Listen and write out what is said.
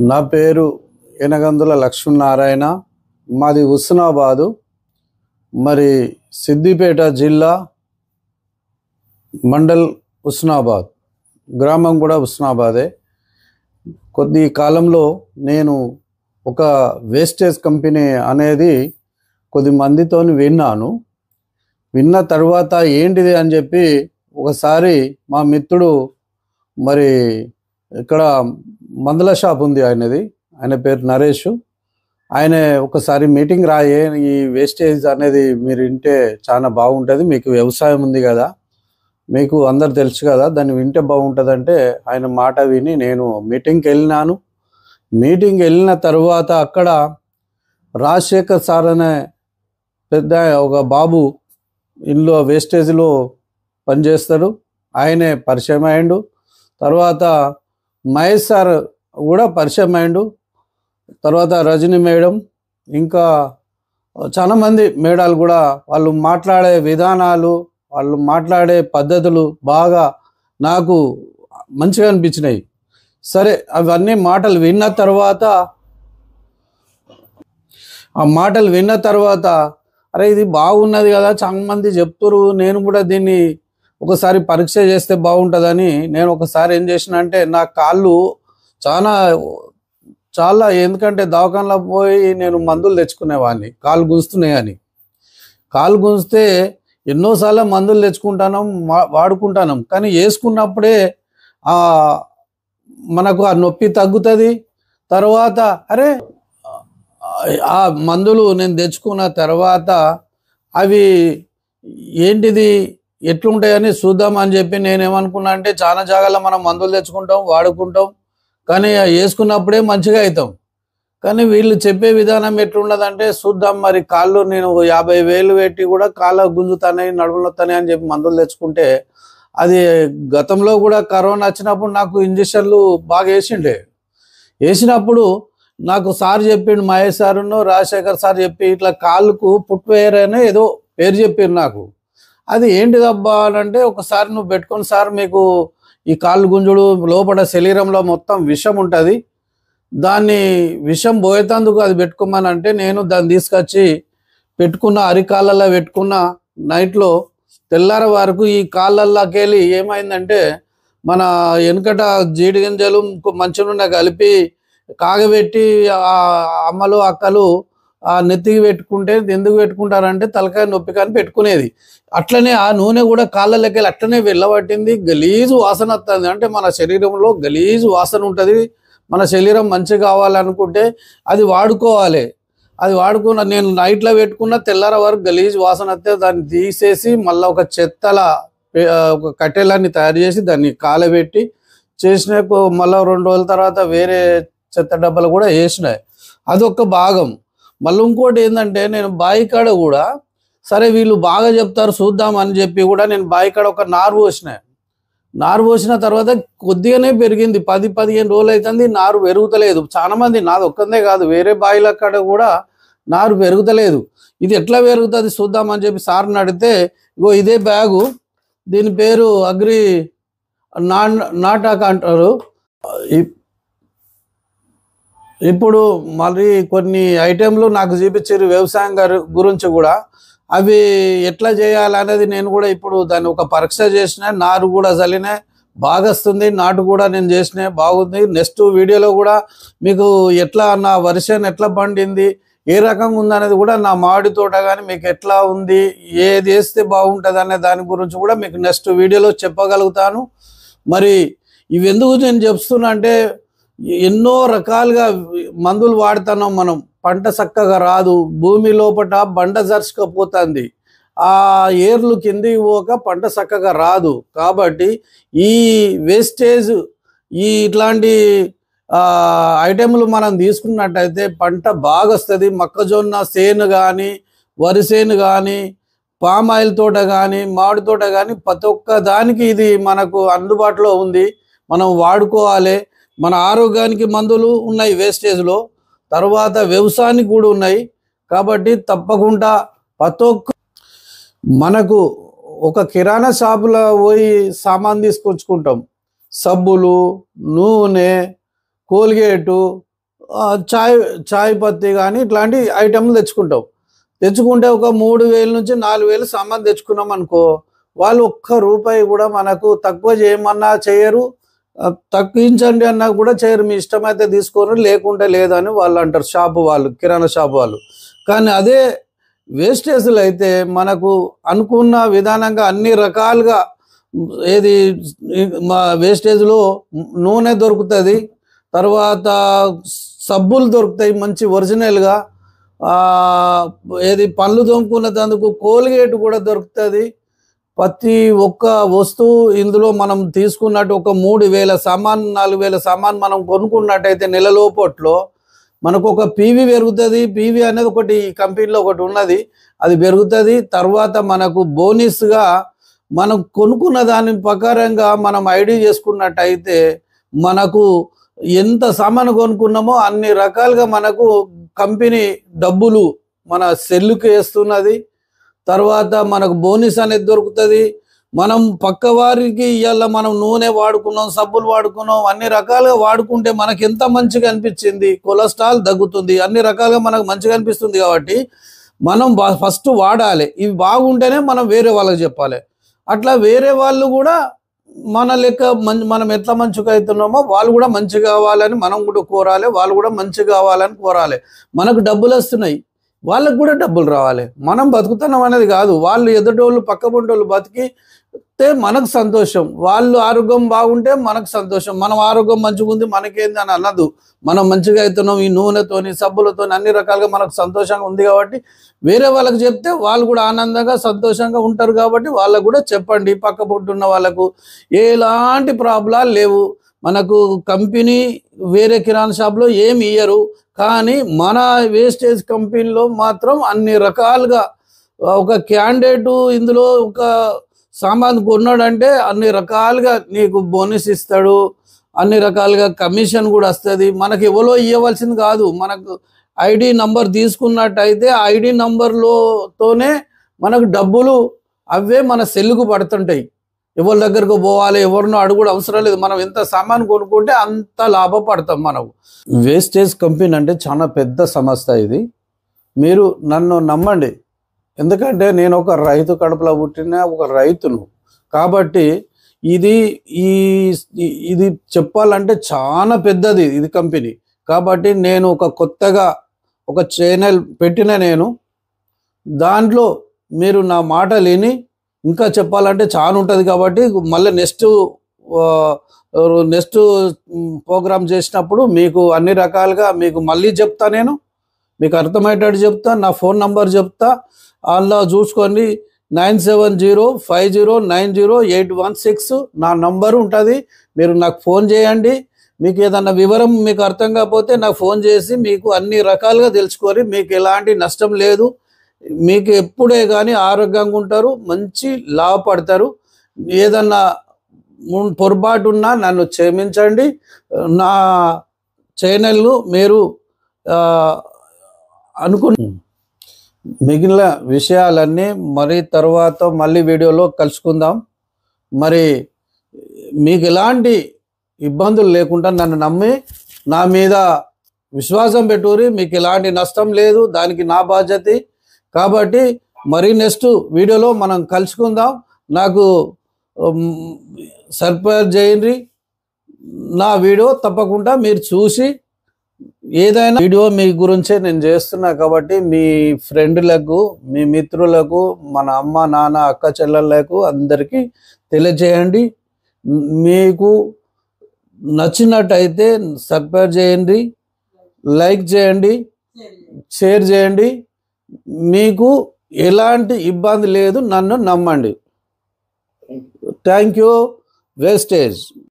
నా పేరు ఎనగందుల లక్ష్మీనారాయణ. మాది హుస్నాబాదు. మరి సిద్దిపేట జిల్లా మండల్ హుస్నాబాద్, గ్రామం కూడా హుస్నాబాదే. కొద్ది కాలంలో నేను ఒక వేస్టేజ్ కంపెనీ అనేది కొద్ది మందితో విన్నాను. విన్న తర్వాత ఏంటిది అని చెప్పి ఒకసారి మా మిత్రుడు, మరి ఇక్కడ మందుల షాప్ ఉంది ఆయన పేరు నరేష్, ఆయన ఒకసారి మీటింగ్ రాయే, ఈ వేస్టేజ్ అనేది మీరు వింటే చాలా బాగుంటుంది, మీకు వ్యవసాయం ఉంది కదా, మీకు అందరు తెలుసు కదా, దాన్ని వింటే బాగుంటుందంటే ఆయన మాట విని నేను మీటింగ్కి వెళ్ళినాను. మీటింగ్కి వెళ్ళిన తర్వాత అక్కడ రాజశేఖర్ సార్ అనే పెద్ద ఒక బాబు ఇంట్లో వేస్టేజ్లో పనిచేస్తాడు, ఆయనే పరిచయం అయ్యిండు. తర్వాత మహేష్ సార్ కూడా పరిచయం అయ్యిండు. తర్వాత రజని మేడం, ఇంకా చాలామంది మేడాలు కూడా, వాళ్ళు మాట్లాడే విధానాలు, వాళ్ళు మాట్లాడే పద్ధతులు బాగా నాకు మంచిగా అనిపించినాయి. సరే, అవన్నీ మాటలు విన్న తర్వాత అరే ఇది బాగున్నది కదా, చాలామంది చెప్తురు, నేను కూడా దీన్ని ఒకసారి పరీక్ష చేస్తే బాగుంటుందని నేను ఒకసారి ఏం చేసిన అంటే, నా కాళ్ళు చాలా ఎందుకంటే దవాఖానలో పోయి నేను మందులు తెచ్చుకునేవాడిని, కాళ్ళు గుంజుతున్నాయని. కాళ్ళు గుంజితే ఎన్నోసార్లు మందులు తెచ్చుకుంటాను, వాడుకుంటాను, కానీ వేసుకున్నప్పుడే మనకు ఆ నొప్పి తగ్గుతుంది. తర్వాత అరే ఆ మందులు నేను తెచ్చుకున్న తర్వాత అవి ఏంటిది ఎట్లుంటాయని చూద్దామని చెప్పి నేనేమనుకున్నా అంటే, చాలా జాగాలో మనం మందులు తెచ్చుకుంటాం, వాడుకుంటాం, కానీ వేసుకున్నప్పుడే మంచిగా అవుతాం. కానీ వీళ్ళు చెప్పే విధానం ఎట్లున్నదంటే, చూద్దాం మరి కాళ్ళు నేను 50,000 పెట్టి కూడా కాళ్ళ గుంజుతాయి, నడుములు వస్తాయి అని చెప్పి మందులు తెచ్చుకుంటే, అది గతంలో కూడా కరోనా వచ్చినప్పుడు నాకు ఇంజక్షన్లు బాగా వేసినప్పుడు నాకు సార్ చెప్పిండు, మహేష్ సారును రాజశేఖర్ సార్ చెప్పి, ఇట్లా కాళ్ళకు పుట్వేర్ అనే ఏదో పేరు చెప్పారు నాకు. అది ఏంటిదబ్బా అని అంటే, ఒకసారి నువ్వు పెట్టుకొని సార్, మీకు ఈ కాళ్ళు గుంజుడు లోపల శరీరంలో మొత్తం విషం ఉంటుంది, దాన్ని విషం పోయేటందుకు అది పెట్టుకోమని అంటే, నేను దాన్ని తీసుకొచ్చి పెట్టుకున్న, అరికాళ్ళల్లో పెట్టుకున్న. నైట్లో తెల్లార వరకు ఈ కాళ్ళల్లోకి వెళ్ళి ఏమైందంటే, మన వెనుకట జీడి గింజలు మంచి నూనె కలిపి కాగబెట్టి ఆ అమ్మలు అక్కలు ఆ నెత్తికి పెట్టుకుంటే, ఎందుకు పెట్టుకుంటారంటే తలకాయ నొప్పి కానీ పెట్టుకునేది. అట్లనే ఆ నూనె కూడా కాళ్ళలోకి వెళ్ళి అట్లనే వెళ్ళబట్టింది, గలీజు వాసన వస్తుంది. అంటే మన శరీరంలో గలీజు వాసన ఉంటుంది. మన శరీరం మంచిగా కావాలనుకుంటే అది వాడుకోవాలి. అది వాడుకున్న, నేను నైట్లో పెట్టుకున్న తెల్లార వరకు గలీజు వాసన వస్తే దాన్ని తీసేసి మళ్ళీ ఒక ఒక కట్టెలాన్ని తయారు చేసి దాన్ని కాలబెట్టి చేసిన. మళ్ళీ 2 రోజుల తర్వాత వేరే చెత్త డబ్బాలు కూడా వేసినాయి. అదొక భాగం. మళ్ళీ ఇంకోటి ఏంటంటే, నేను బాయికాడ కూడా సరే వీళ్ళు బాగా చెప్తారు చూద్దాం అని చెప్పి కూడా నేను బాయికాడ ఒక నారు పోసిన తర్వాత కొద్దిగానే పెరిగింది. 10-15 రోజులు అవుతుంది, నారు పెరుగుతలేదు. చాలా మంది, నాది ఒక్కదే కాదు, వేరే బాయిల కాడ కూడా నారు పెరుగుతలేదు. ఇది ఎట్లా పెరుగుతుంది చూద్దామని చెప్పి సార్ని అడిగితే, ఇగో ఇదే బ్యాగు, దీని పేరు అగ్రి నాటాక అంటారు. ఇప్పుడు మళ్ళీ కొన్ని ఐటెంలు నాకు చూపించారు వ్యవసాయం గురించి కూడా, అవి ఎట్లా చేయాలనేది నేను కూడా ఇప్పుడు దాన్ని ఒక పరీక్ష చేసిన. నారు కూడా చల్లిన, బాగా వస్తుంది. నాటు కూడా నేను చేసిన, బాగుంది. నెక్స్ట్ వీడియోలో కూడా మీకు ఎట్లా నా వర్షన్ ఎట్లా పండింది, ఏ రకంగా ఉందనేది కూడా, నా మామిడి తోట కానీ మీకు ఎట్లా ఉంది, ఏది వేస్తే బాగుంటుంది అనే దాని గురించి కూడా మీకు నెక్స్ట్ వీడియోలో చెప్పగలుగుతాను. మరి ఇవి ఎందుకు నేను చెప్తున్నా అంటే, ఎన్నో రకాలుగా మందులు వాడుతున్నాం మనం, పంట చక్కగా రాదు, భూమి లోపల బండ జరుచుకపోతుంది, ఆ ఏర్లు కిందికి పోక పంట చక్కగా రాదు. కాబట్టి ఈ వేస్టేజ్, ఇట్లాంటి ఐటెంలు మనం తీసుకున్నట్టయితే పంట బాగా వస్తుంది. మొక్కజొన్న చేను కానీ, వరి చేను కానీ, పామాయిల్ తోట కానీ, మామిడి తోట కానీ, ప్రతి ఒక్క దానికి ఇది మనకు అందుబాటులో ఉంది, మనం వాడుకోవాలి. మన ఆరోగ్యానికి మందులు ఉన్నాయి వేస్టేజ్లో, తర్వాత వ్యవసాయానికి కూడా ఉన్నాయి. కాబట్టి తప్పకుండా ప్రతి ఒక్క మనకు ఒక కిరాణా షాపులో పోయి సామాన్ తీసుకొచ్చుకుంటాం, సబ్బులు, నూనె, కోల్గేటు, చాయ్ పత్తి కానీ ఇట్లాంటి ఐటెంలు తెచ్చుకుంటావు. తెచ్చుకుంటే ఒక 3,000 నుంచి 4,000 సామాన్ తెచ్చుకున్నాం అనుకో, వాళ్ళు ఒక్క రూపాయి కూడా మనకు తక్కువ చేయమన్నా చేయరు, తగ్గించండి అన్నా కూడా చేయరు. మీ ఇష్టమైతే తీసుకోరు, లేకుంటే లేదని వాళ్ళు అంటారు, షాపు వాళ్ళు, కిరాణా షాపు వాళ్ళు. కానీ అదే వేస్టేజ్లు అయితే మనకు అనుకున్న విధానంగా అన్ని రకాలుగా ఏది మా వేస్టేజ్లో నూనె దొరుకుతుంది, తర్వాత సబ్బులు దొరుకుతాయి మంచి ఒరిజినల్గా, ఏది పళ్ళు తోముకునేందుకు కోల్గేట్ కూడా దొరుకుతుంది. ప్రతి ఒక్క వస్తువు ఇందులో మనం తీసుకున్నట్టు ఒక 3,000 సామాన్ 4,000 సామాన్ మనం కొనుక్కున్నట్టయితే నెల లోపట్లో మనకు ఒక పీవీ పెరుగుతుంది. పీవీ అనేది ఒకటి ఈ కంపెనీలో ఒకటి ఉన్నది, అది పెరుగుతుంది. తర్వాత మనకు బోనస్గా మనం కొనుక్కున్న దాని ప్రకారంగా మనం ఐడి చేసుకున్నట్టయితే మనకు ఎంత సామాను కొనుక్కున్నామో అన్ని రకాలుగా మనకు కంపెనీ డబ్బులు మన సెల్లుకి వేస్తున్నది. తర్వాత మనకు బోనస్ అనేది దొరుకుతుంది. మనం పక్క వారికి ఇవాళ మనం నూనె వాడుకున్నాం, సబ్బులు వాడుకున్నాం, అన్ని రకాలుగా వాడుకుంటే మనకి ఎంత మంచిగా అనిపించింది, కొలెస్ట్రాల్ తగ్గుతుంది, అన్ని రకాలుగా మనకు మంచిగా అనిపిస్తుంది. కాబట్టి మనం ఫస్ట్ వాడాలి, ఇవి బాగుంటేనే మనం వేరే వాళ్ళకి చెప్పాలి. అట్లా వేరే వాళ్ళు కూడా మన లెక్క మనం ఎట్లా మంచిగా అవుతున్నామో వాళ్ళు కూడా మంచిగా కావాలని మనం కూడా కోరాలి, వాళ్ళు కూడా మంచిగా కావాలని కోరాలి. మనకు డబ్బులు వస్తున్నాయి, వాళ్ళకు కూడా డబ్బులు రావాలి. మనం బతుకుతున్నాం అనేది కాదు, వాళ్ళు ఎదుటోళ్ళు పక్కపొంటోళ్ళు బతికితే మనకు సంతోషం, వాళ్ళు ఆరోగ్యం బాగుంటే మనకు సంతోషం. మనం ఆరోగ్యం మంచిగా ఉంది మనకేంది అని అన్నదు, మనం మంచిగా అవుతున్నాం ఈ నూనెతోని సబ్బులతోని అన్ని రకాలుగా మనకు సంతోషంగా ఉంది. కాబట్టి వేరే వాళ్ళకి చెప్తే వాళ్ళు కూడా ఆనందంగా సంతోషంగా ఉంటారు. కాబట్టి వాళ్ళకు కూడా చెప్పండి, పక్కపొంటున్న వాళ్ళకు ఎలాంటి ప్రాబ్లాలు లేవు. మనకు కంపెనీ వేరే కిరాణా షాప్లో ఏమి ఇయ్యరు, కానీ మన వేస్టేజ్ కంపెనీలో మాత్రం అన్ని రకాలుగా ఒక క్యాండిడేటు ఇందులో ఒక సామాన్ కొన్నాడంటే అన్ని రకాలుగా నీకు బోనస్ ఇస్తాడు, అన్ని రకాలుగా కమిషన్ కూడా వస్తుంది. మనకి ఎవరో ఇవ్వవలసింది కాదు, మనకు ఐడి నంబర్ తీసుకున్నట్టయితే ఐడి నంబర్లోతోనే మనకు డబ్బులు అవే మన సెల్లుకు పడుతుంటాయి. ఎవరి దగ్గరకు పోవాలి, ఎవరినో అడుగుడు అవసరం లేదు. మనం ఎంత సామాన్ కొనుక్కుంటే అంత లాభపడతాం. మనం వేస్టేజ్ కంపెనీ అంటే చాలా పెద్ద సంస్థ ఇది, మీరు నన్ను నమ్మండి. ఎందుకంటే నేను ఒక రైతు కడుపులో పుట్టిన ఒక రైతును. కాబట్టి ఇది చెప్పాలంటే చాలా పెద్దది ఇది కంపెనీ. కాబట్టి నేను కొత్తగా ఒక ఛానల్ పెట్టిన నేను, దాంట్లో మీరు నా మాట విని ఇంకా చెప్పాలంటే చాలా ఉంటుంది. కాబట్టి మళ్ళీ నెక్స్ట్ ప్రోగ్రామ్ చేసినప్పుడు మీకు అన్ని రకాలుగా మీకు మళ్ళీ చెప్తా, నేను మీకు అర్థమయ్యేటట్టు చెప్తా. నా ఫోన్ నంబర్ చెప్తా, అందులో చూసుకోండి, 9705090816 నా నంబరు ఉంటుంది. మీరు నాకు ఫోన్ చేయండి. మీకు ఏదన్నా వివరం మీకు అర్థం కాకపోతే నాకు ఫోన్ చేసి మీకు అన్ని రకాలుగా తెలుసుకొని, మీకు ఎలాంటి నష్టం లేదు, మీకు ఎప్పుడే కానీ ఆరోగ్యంగా ఉంటారు, మంచి లాభపడతారు. ఏదన్నా పొరపాటు ఉన్నా నన్ను క్షమించండి. నా ఛానల్ను మీరు మిగిలిన విషయాలన్నీ మరి తర్వాత మళ్ళీ వీడియోలో కలుసుకుందాం. మరి మీకు ఎలాంటి ఇబ్బందులు లేకుండా నన్ను నమ్మి నా మీద విశ్వాసం పెట్టుకుని, మీకు ఎలాంటి నష్టం లేదు, దానికి నా బాధ్యత. కాబట్టి మరి నెక్స్ట్ వీడియోలో మనం కలుసుకుందాం. నాకు సబ్స్క్రైబ్ చేయండి. నా వీడియో తప్పకుండా మీరు చూసి, ఏదైనా వీడియో మీ గురించే నేను చేస్తున్నా కాబట్టి మీ ఫ్రెండ్లకు, మీ మిత్రులకు, మన అమ్మ నాన్న అక్క చెల్లెళ్ళకు అందరికీ తెలియజేయండి. మీకు నచ్చినట్టయితే సబ్స్క్రైబ్ చేయండి, లైక్ చేయండి, షేర్ చేయండి. మీకు ఎలాంటి ఇబ్బంది లేదు, నన్ను నమ్మండి. Thank you. వేస్టేజ్.